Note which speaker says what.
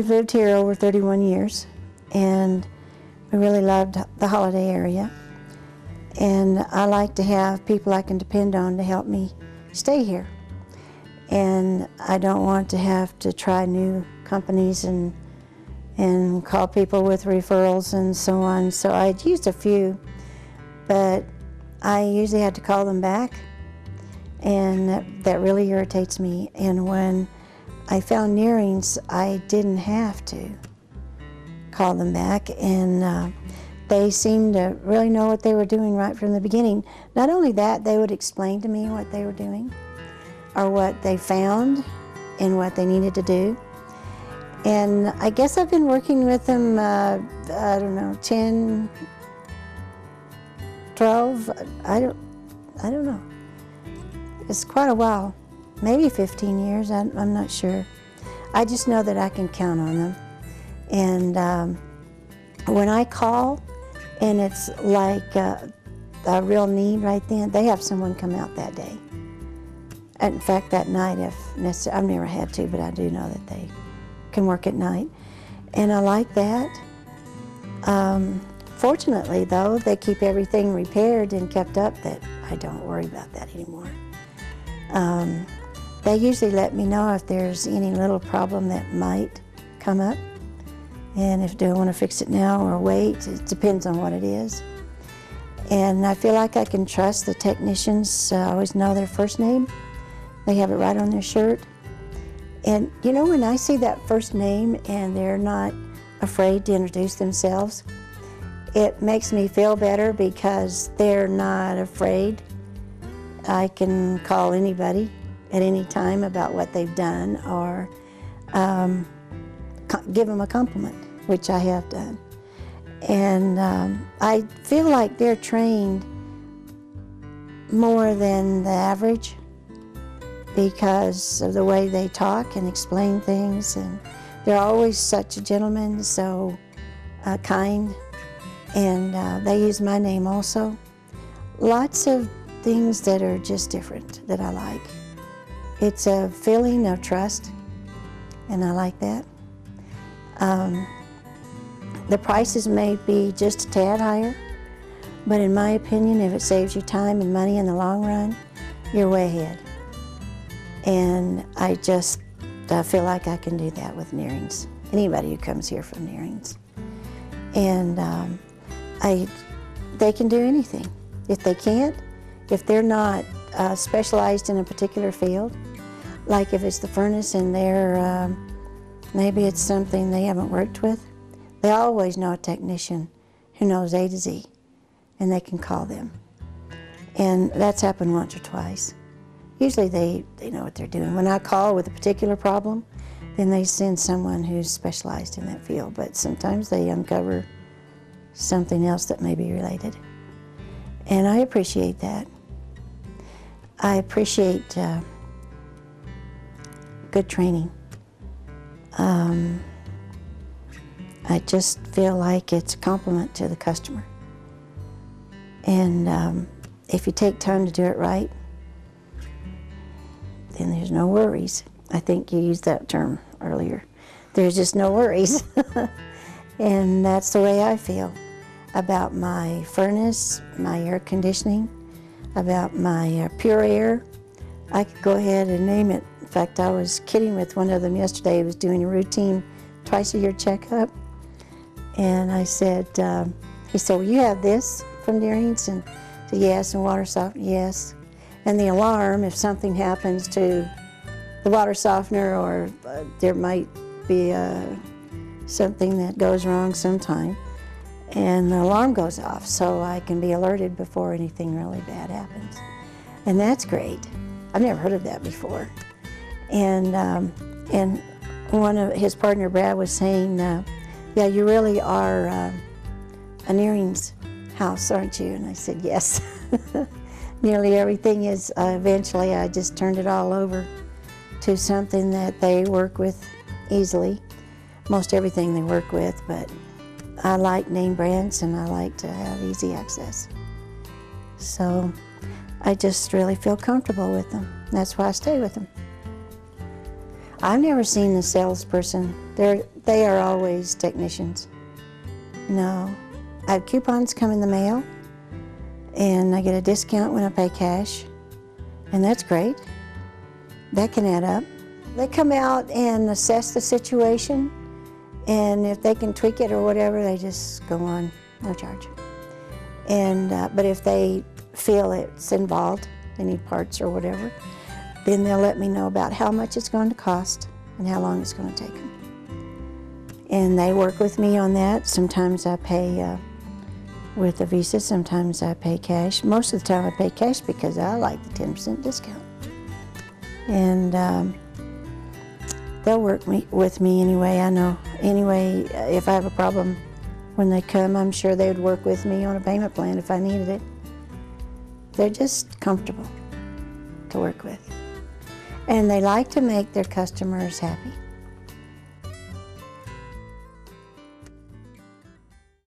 Speaker 1: we've lived here over 31 years, and we really loved the Holiday area. And I like to have people I can depend on to help me stay here. And I don't want to have to try new companies and call people with referrals and so on. So I'd used a few, but I usually had to call them back, and that really irritates me. And when I found Neerings, I didn't have to call them back, and they seemed to really know what they were doing right from the beginning. Not only that, they would explain to me what they were doing, or what they found and what they needed to do. And I guess I've been working with them, I don't know, 10, 12, I don't know. It's quite a while, maybe 15 years, I'm not sure. I just know that I can count on them. And when I call and it's like a real need right then, they have someone come out that day. In fact, that night, if necessary, I've never had to, but I do know that they can work at night. And I like that. Fortunately, though, they keep everything repaired and kept up, that I don't worry about that anymore. They usually let me know if there's any little problem that might come up, and if do I want to fix it now or wait. It depends on what it is. And I feel like I can trust the technicians. I always know their first name. They have it right on their shirt. And you know, when I see that first name and they're not afraid to introduce themselves, it makes me feel better because they're not afraid. I can call anybody at any time about what they've done, or give them a compliment, which I have done. And I feel like they're trained more than the average because of the way they talk and explain things, and they're always such a gentleman, so kind, and they use my name also. Lots of things that are just different that I like. It's a feeling of trust, and I like that. The prices may be just a tad higher, but in my opinion, if it saves you time and money in the long run, you're way ahead. And I just feel like I can do that with Neerings. Anybody who comes here from Neerings. And they can do anything. If they can't, if they're not specialized in a particular field, like if it's the furnace and they're, maybe it's something they haven't worked with, they always know a technician who knows A to Z, and they can call them. And that's happened once or twice. Usually they know what they're doing. When I call with a particular problem, then they send someone who's specialized in that field, but sometimes they uncover something else that may be related. And I appreciate that. I appreciate good training. I just feel like it's a compliment to the customer. And if you take time to do it right, then there's no worries. I think you used that term earlier. There's just no worries. And that's the way I feel about my furnace, my air conditioning, about my pure air. I could go ahead and name it. In fact, I was kidding with one of them yesterday. He was doing a routine twice-a-year checkup. And I said, he said, well, you have this from Neerings? And I said, yes. And water softener, yes. And the alarm, if something happens to the water softener, or there might be something that goes wrong sometime, and the alarm goes off, so I can be alerted before anything really bad happens. And that's great. I've never heard of that before. And one of his partner, Brad, was saying, yeah, you really are a Neerings house, aren't you? And I said, yes. Nearly everything is. Eventually, I just turned it all over to something that they work with easily. Most everything they work with, but I like name brands and I like to have easy access. So I just really feel comfortable with them. That's why I stay with them. I've never seen a salesperson They are always technicians. No, I have coupons come in the mail, and I get a discount when I pay cash, and that's great. That can add up. They come out and assess the situation, and if they can tweak it or whatever, they just go on, no charge. And but if they feel it's involved, they need parts or whatever, then they'll let me know about how much it's going to cost and how long it's going to take them. And they work with me on that. Sometimes I pay with a Visa, sometimes I pay cash. Most of the time I pay cash because I like the 10% discount. And they'll work with me anyway. I know anyway, if I have a problem when they come, I'm sure they would work with me on a payment plan if I needed it. They're just comfortable to work with. And they like to make their customers happy.